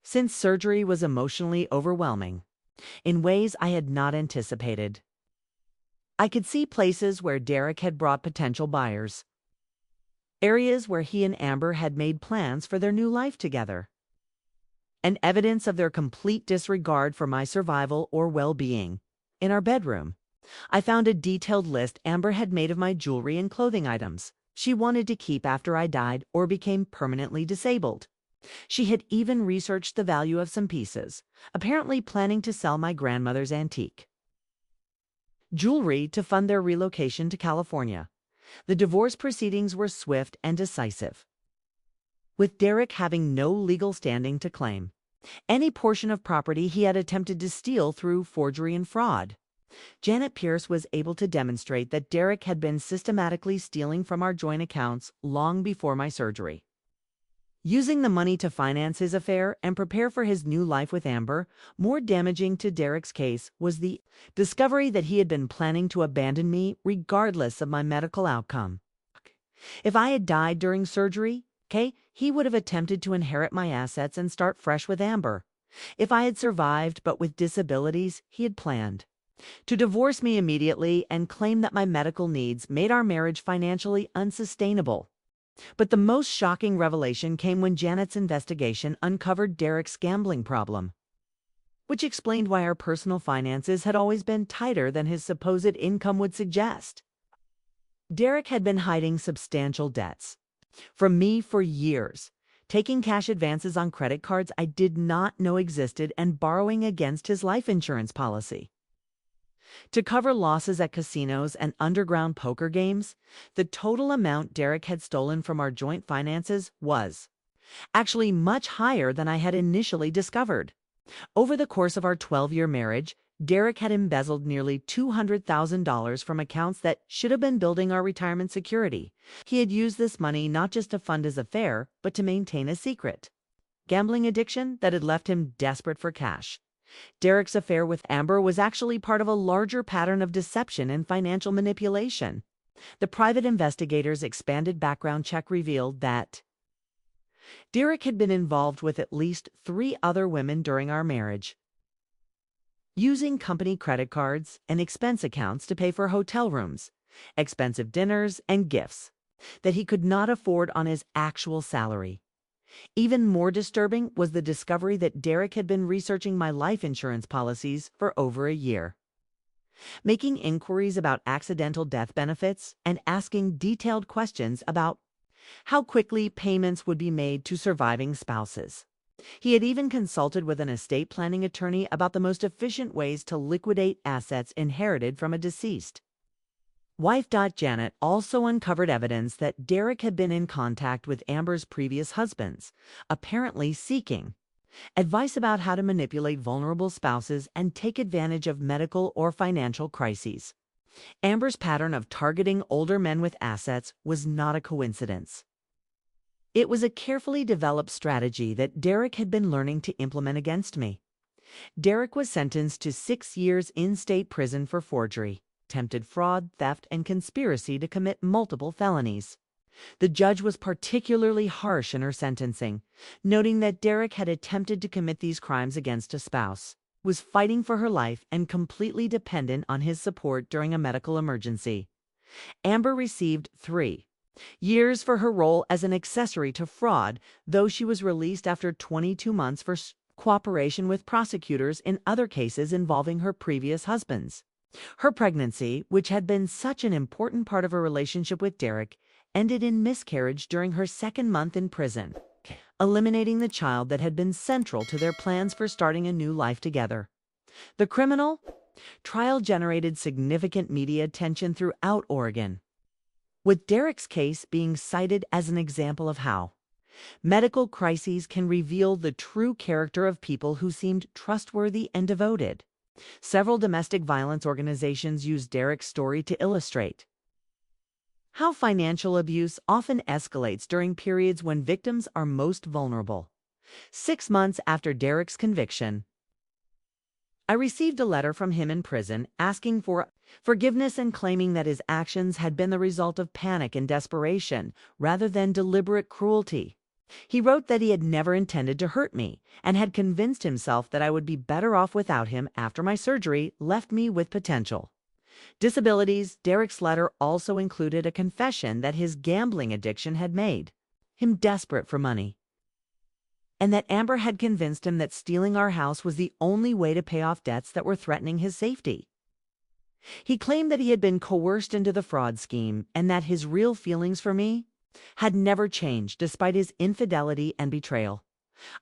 Since surgery was emotionally overwhelming, in ways I had not anticipated. I could see places where Derek had brought potential buyers, areas where he and Amber had made plans for their new life together, and evidence of their complete disregard for my survival or well-being. In our bedroom, I found a detailed list Amber had made of my jewelry and clothing items she wanted to keep after I died or became permanently disabled. She had even researched the value of some pieces, apparently planning to sell my grandmother's antique jewelry to fund their relocation to California. The divorce proceedings were swift and decisive, with Derek having no legal standing to claim any portion of property he had attempted to steal through forgery and fraud. Janet Pierce was able to demonstrate that Derek had been systematically stealing from our joint accounts long before my surgery, using the money to finance his affair and prepare for his new life with Amber. More damaging to Derek's case was the discovery that he had been planning to abandon me regardless of my medical outcome. If I had died during surgery, he would have attempted to inherit my assets and start fresh with Amber. If I had survived but with disabilities, he had planned to divorce me immediately and claim that my medical needs made our marriage financially unsustainable. But the most shocking revelation came when Janet's investigation uncovered Derek's gambling problem, which explained why our personal finances had always been tighter than his supposed income would suggest. Derek had been hiding substantial debts from me for years, taking cash advances on credit cards I did not know existed and borrowing against his life insurance policy to cover losses at casinos and underground poker games. The total amount Derek had stolen from our joint finances was actually much higher than I had initially discovered. Over the course of our 12-year marriage, Derek had embezzled nearly $200,000 from accounts that should have been building our retirement security. He had used this money not just to fund his affair, but to maintain a secret gambling addiction that had left him desperate for cash. Derek's affair with Amber was actually part of a larger pattern of deception and financial manipulation. The private investigators' expanded background check revealed that Derek had been involved with at least 3 other women during our marriage, using company credit cards and expense accounts to pay for hotel rooms, expensive dinners, and gifts that he could not afford on his actual salary. Even more disturbing was the discovery that Derek had been researching my life insurance policies for over a year, making inquiries about accidental death benefits and asking detailed questions about how quickly payments would be made to surviving spouses. He had even consulted with an estate planning attorney about the most efficient ways to liquidate assets inherited from a deceased wife. Janet also uncovered evidence that Derek had been in contact with Amber's previous husbands, apparently seeking advice about how to manipulate vulnerable spouses and take advantage of medical or financial crises. Amber's pattern of targeting older men with assets was not a coincidence. It was a carefully developed strategy that Derek had been learning to implement against me. Derek was sentenced to 6 years in state prison for forgery, attempted fraud, theft, and conspiracy to commit multiple felonies. The judge was particularly harsh in her sentencing, noting that Derek had attempted to commit these crimes against a spouse, was fighting for her life, and completely dependent on his support during a medical emergency. Amber received 3 years for her role as an accessory to fraud, though she was released after 22 months for cooperation with prosecutors in other cases involving her previous husbands. Her pregnancy, which had been such an important part of her relationship with Derek, ended in miscarriage during her 2nd month in prison, eliminating the child that had been central to their plans for starting a new life together. The criminal trial generated significant media attention throughout Oregon, with Derek's case being cited as an example of how medical crises can reveal the true character of people who seemed trustworthy and devoted. Several domestic violence organizations use Derek's story to illustrate how financial abuse often escalates during periods when victims are most vulnerable. 6 months after Derek's conviction, I received a letter from him in prison asking for forgiveness and claiming that his actions had been the result of panic and desperation rather than deliberate cruelty. He wrote that he had never intended to hurt me and had convinced himself that I would be better off without him after my surgery left me with potential disabilities. Derek's letter also included a confession that his gambling addiction had made him desperate for money, and that Amber had convinced him that stealing our house was the only way to pay off debts that were threatening his safety. He claimed that he had been coerced into the fraud scheme and that his real feelings for me had never changed despite his infidelity and betrayal.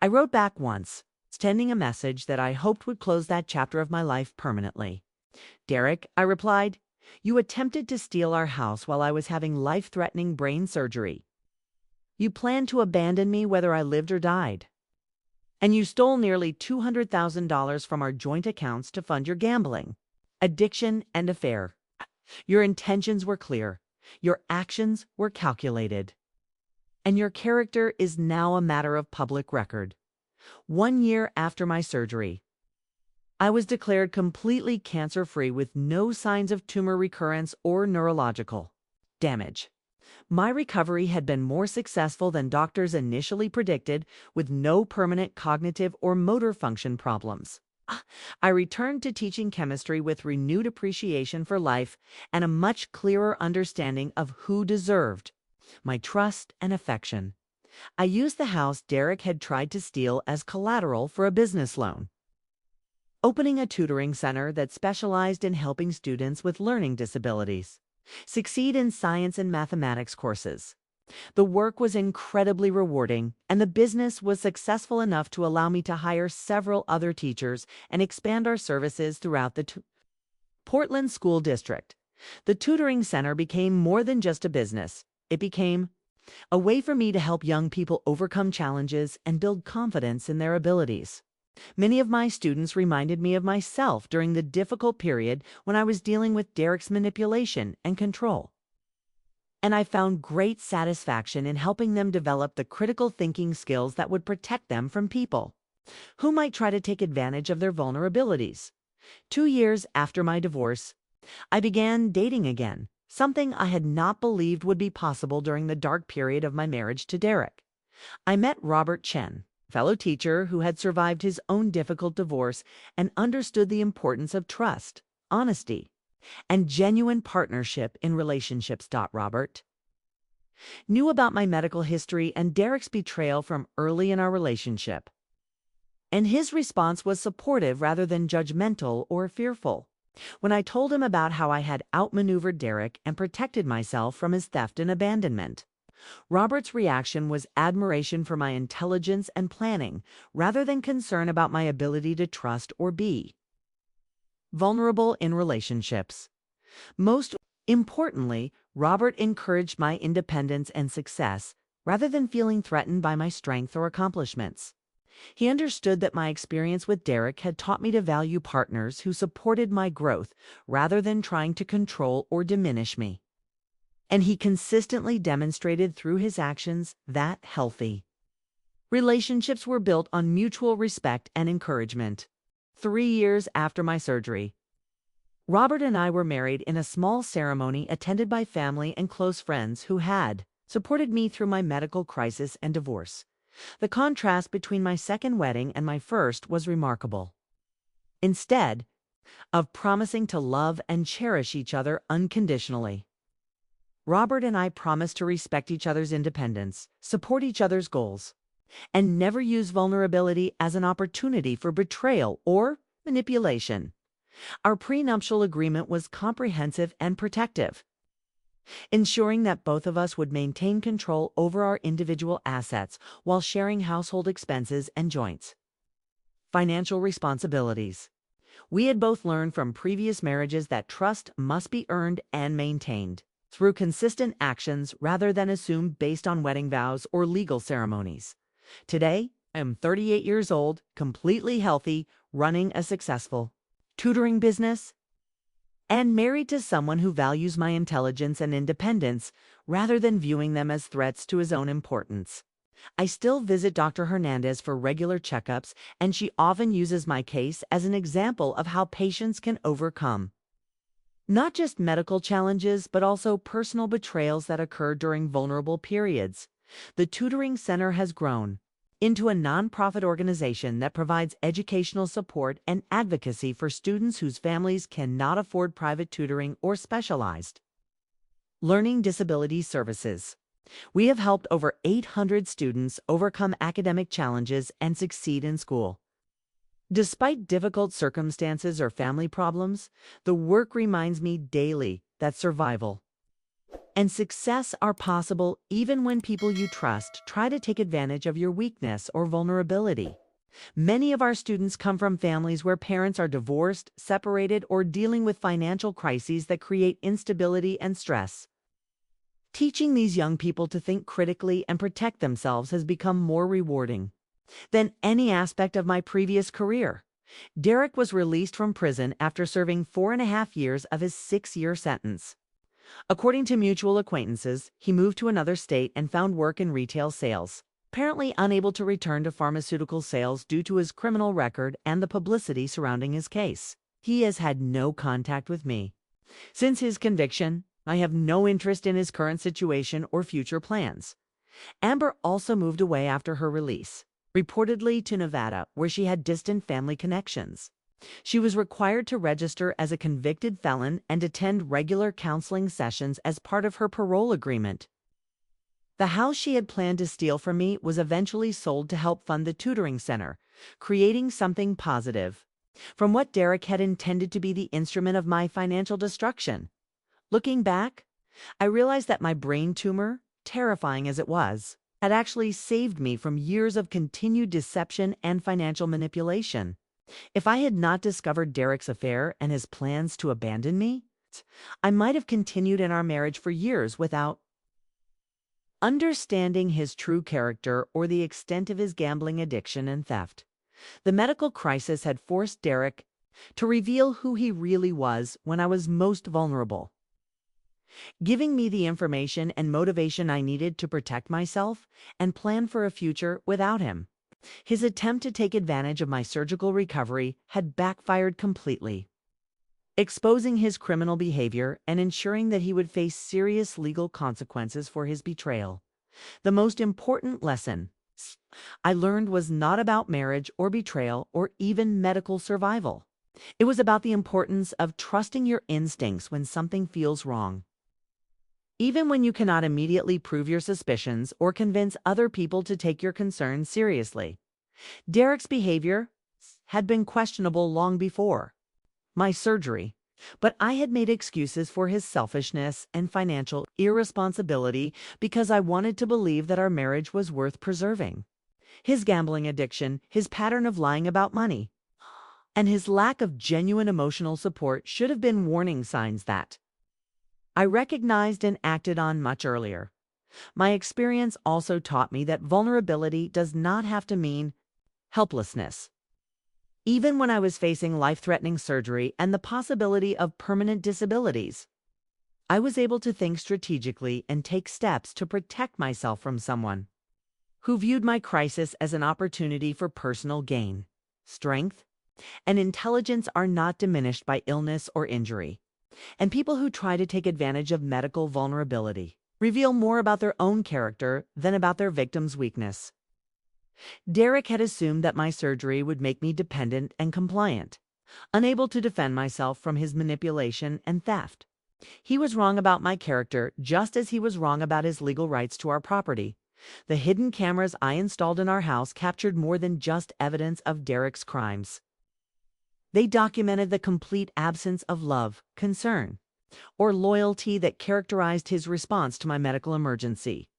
I wrote back once, sending a message that I hoped would close that chapter of my life permanently. "Derek," I replied, "you attempted to steal our house while I was having life-threatening brain surgery. You planned to abandon me whether I lived or died. And you stole nearly $200,000 from our joint accounts to fund your gambling, addiction, and affair. Your intentions were clear. Your actions were calculated. And your character is now a matter of public record." 1 year after my surgery, I was declared completely cancer-free with no signs of tumor recurrence or neurological damage. My recovery had been more successful than doctors initially predicted, with no permanent cognitive or motor function problems. I returned to teaching chemistry with renewed appreciation for life and a much clearer understanding of who deserved my trust and affection. I used the house Derek had tried to steal as collateral for a business loan, opening a tutoring center that specialized in helping students with learning disabilities succeed in science and mathematics courses. The work was incredibly rewarding, and the business was successful enough to allow me to hire several other teachers and expand our services throughout the Portland School District. The tutoring center became more than just a business. It became a way for me to help young people overcome challenges and build confidence in their abilities. Many of my students reminded me of myself during the difficult period when I was dealing with Derek's manipulation and control. And I found great satisfaction in helping them develop the critical thinking skills that would protect them from people who might try to take advantage of their vulnerabilities. 2 years after my divorce, I began dating again, something I had not believed would be possible during the dark period of my marriage to Derek. I met Robert Chen, fellow teacher who had survived his own difficult divorce and understood the importance of trust, honesty, and genuine partnership in relationships. Robert knew about my medical history and Derek's betrayal from early in our relationship, and his response was supportive rather than judgmental or fearful. When I told him about how I had outmaneuvered Derek and protected myself from his theft and abandonment, Robert's reaction was admiration for my intelligence and planning, rather than concern about my ability to trust or be vulnerable in relationships. Most importantly, Robert encouraged my independence and success, rather than feeling threatened by my strength or accomplishments. He understood that my experience with Derek had taught me to value partners who supported my growth, rather than trying to control or diminish me. And he consistently demonstrated through his actions that healthy relationships were built on mutual respect and encouragement. 3 years after my surgery, Robert and I were married in a small ceremony attended by family and close friends who had supported me through my medical crisis and divorce. The contrast between my second wedding and my first was remarkable. Instead of promising to love and cherish each other unconditionally, Robert and I promised to respect each other's independence, support each other's goals, and never use vulnerability as an opportunity for betrayal or manipulation. Our prenuptial agreement was comprehensive and protective, ensuring that both of us would maintain control over our individual assets while sharing household expenses and joint financial responsibilities. We had both learned from previous marriages that trust must be earned and maintained through consistent actions rather than assumed based on wedding vows or legal ceremonies. Today, I am 38 years old, completely healthy, running a successful tutoring business, and married to someone who values my intelligence and independence rather than viewing them as threats to his own importance. I still visit Dr. Hernandez for regular checkups, and she often uses my case as an example of how patients can overcome not just medical challenges, but also personal betrayals that occur during vulnerable periods. The tutoring center has grown into a nonprofit organization that provides educational support and advocacy for students whose families cannot afford private tutoring or specialized learning disability services. We have helped over 800 students overcome academic challenges and succeed in school. Despite difficult circumstances or family problems, the work reminds me daily that survival and success are possible even when people you trust try to take advantage of your weakness or vulnerability. Many of our students come from families where parents are divorced, separated, or dealing with financial crises that create instability and stress. Teaching these young people to think critically and protect themselves has become more rewarding than any aspect of my previous career. Derek was released from prison after serving 4.5 years of his 6-year sentence. According to mutual acquaintances, he moved to another state and found work in retail sales, apparently unable to return to pharmaceutical sales due to his criminal record and the publicity surrounding his case. He has had no contact with me since his conviction. I have no interest in his current situation or future plans. Amber also moved away after her release, reportedly to Nevada, where she had distant family connections. She was required to register as a convicted felon and attend regular counseling sessions as part of her parole agreement. The house she had planned to steal from me was eventually sold to help fund the tutoring center, creating something positive from what Derek had intended to be the instrument of my financial destruction. Looking back, I realized that my brain tumor, terrifying as it was, had actually saved me from years of continued deception and financial manipulation. If I had not discovered Derek's affair and his plans to abandon me, I might have continued in our marriage for years without understanding his true character or the extent of his gambling addiction and theft. The medical crisis had forced Derek to reveal who he really was when I was most vulnerable, giving me the information and motivation I needed to protect myself and plan for a future without him. His attempt to take advantage of my surgical recovery had backfired completely, exposing his criminal behavior and ensuring that he would face serious legal consequences for his betrayal. The most important lesson I learned was not about marriage or betrayal or even medical survival. It was about the importance of trusting your instincts when something feels wrong, even when you cannot immediately prove your suspicions or convince other people to take your concerns seriously. Derek's behavior had been questionable long before my surgery, but I had made excuses for his selfishness and financial irresponsibility because I wanted to believe that our marriage was worth preserving. His gambling addiction, his pattern of lying about money, and his lack of genuine emotional support should have been warning signs that I recognized and acted on much earlier. My experience also taught me that vulnerability does not have to mean helplessness. Even when I was facing life-threatening surgery and the possibility of permanent disabilities, I was able to think strategically and take steps to protect myself from someone who viewed my crisis as an opportunity for personal gain. Strength and intelligence are not diminished by illness or injury, and people who try to take advantage of medical vulnerability reveal more about their own character than about their victim's weakness. Derek had assumed that my surgery would make me dependent and compliant, unable to defend myself from his manipulation and theft. He was wrong about my character, just as he was wrong about his legal rights to our property. The hidden cameras I installed in our house captured more than just evidence of Derek's crimes. They documented the complete absence of love, concern, or loyalty that characterized his response to my medical emergency.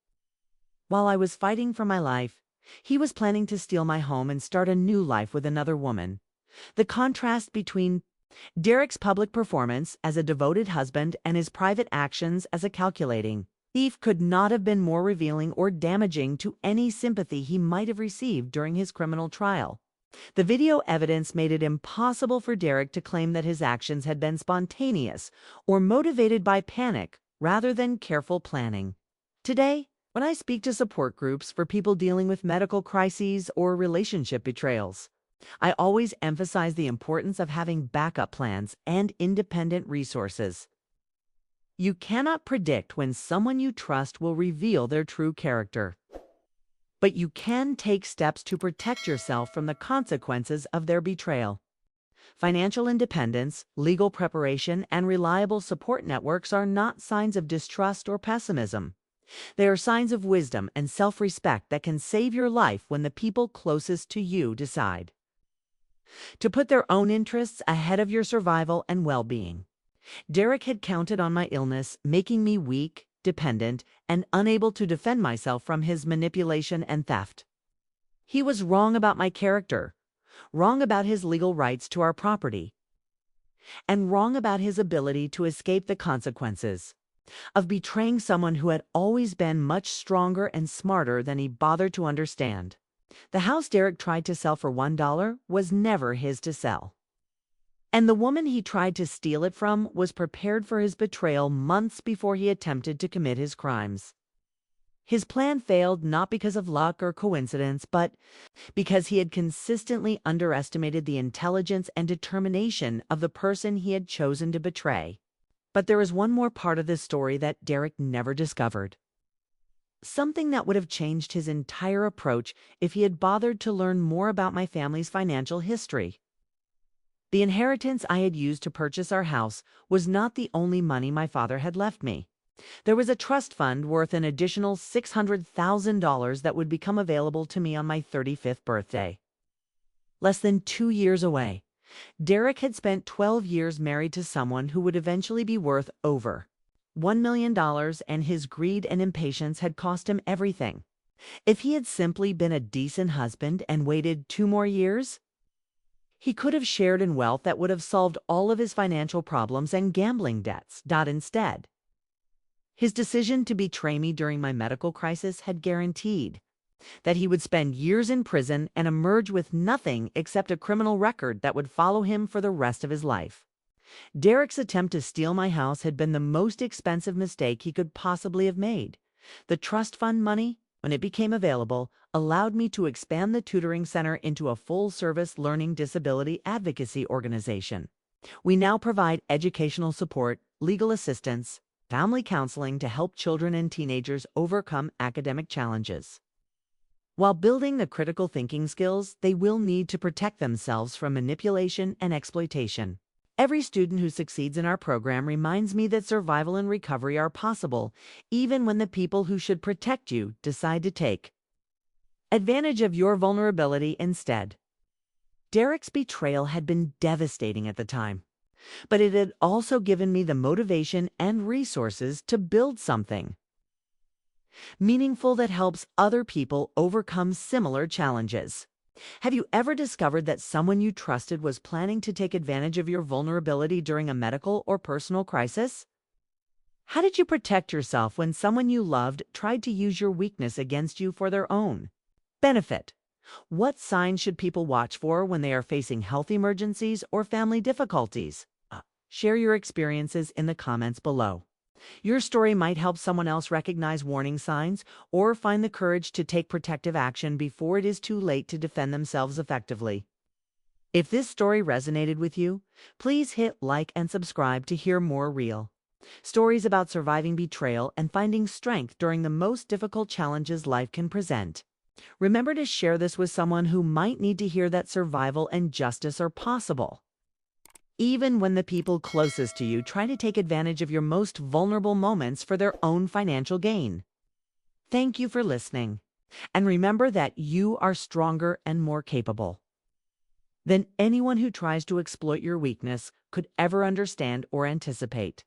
While I was fighting for my life, he was planning to steal my home and start a new life with another woman. The contrast between Derek's public performance as a devoted husband and his private actions as a calculating thief could not have been more revealing or damaging to any sympathy he might have received during his criminal trial. The video evidence made it impossible for Derek to claim that his actions had been spontaneous or motivated by panic rather than careful planning. Today, when I speak to support groups for people dealing with medical crises or relationship betrayals. I always emphasize the importance of having backup plans and independent resources. You cannot predict when someone you trust will reveal their true character, but you can take steps to protect yourself from the consequences of their betrayal. Financial independence, legal preparation, and reliable support networks are not signs of distrust or pessimism. They are signs of wisdom and self-respect that can save your life when the people closest to you decide to put their own interests ahead of your survival and well-being. Derek had counted on my illness, making me weak, dependent, and unable to defend myself from his manipulation and theft. He was wrong about my character, wrong about his legal rights to our property, and wrong about his ability to escape the consequences of betraying someone who had always been much stronger and smarter than he bothered to understand. The house Derek tried to sell for $1 was never his to sell. And the woman he tried to steal it from was prepared for his betrayal months before he attempted to commit his crimes. His plan failed not because of luck or coincidence, but because he had consistently underestimated the intelligence and determination of the person he had chosen to betray. But there is one more part of this story that Derek never discovered. Something that would have changed his entire approach if he had bothered to learn more about my family's financial history. The inheritance I had used to purchase our house was not the only money my father had left me. There was a trust fund worth an additional $600,000 that would become available to me on my 35th birthday. Less than 2 years away, Derek had spent 12 years married to someone who would eventually be worth over $1 million, and his greed and impatience had cost him everything. If he had simply been a decent husband and waited 2 more years, he could have shared in wealth that would have solved all of his financial problems and gambling debts. Instead, his decision to betray me during my medical crisis had guaranteed that he would spend years in prison and emerge with nothing except a criminal record that would follow him for the rest of his life. Derek's attempt to steal my house had been the most expensive mistake he could possibly have made. The trust fund money, when it became available, allowed me to expand the tutoring center into a full-service learning disability advocacy organization. We now provide educational support, legal assistance, family counseling to help children and teenagers overcome academic challenges. While building the critical thinking skills, they will need to protect themselves from manipulation and exploitation. Every student who succeeds in our program reminds me that survival and recovery are possible, even when the people who should protect you decide to take advantage of your vulnerability instead. Derek's betrayal had been devastating at the time, but it had also given me the motivation and resources to build something meaningful that helps other people overcome similar challenges. Have you ever discovered that someone you trusted was planning to take advantage of your vulnerability during a medical or personal crisis? How did you protect yourself when someone you loved tried to use your weakness against you for their own benefit? What signs should people watch for when they are facing health emergencies or family difficulties? Share your experiences in the comments below. Your story might help someone else recognize warning signs or find the courage to take protective action before it is too late to defend themselves effectively. If this story resonated with you, please hit like and subscribe to hear more real stories about surviving betrayal and finding strength during the most difficult challenges life can present. Remember to share this with someone who might need to hear that survival and justice are possible, even when the people closest to you try to take advantage of your most vulnerable moments for their own financial gain. Thank you for listening, and remember that you are stronger and more capable than anyone who tries to exploit your weakness could ever understand or anticipate.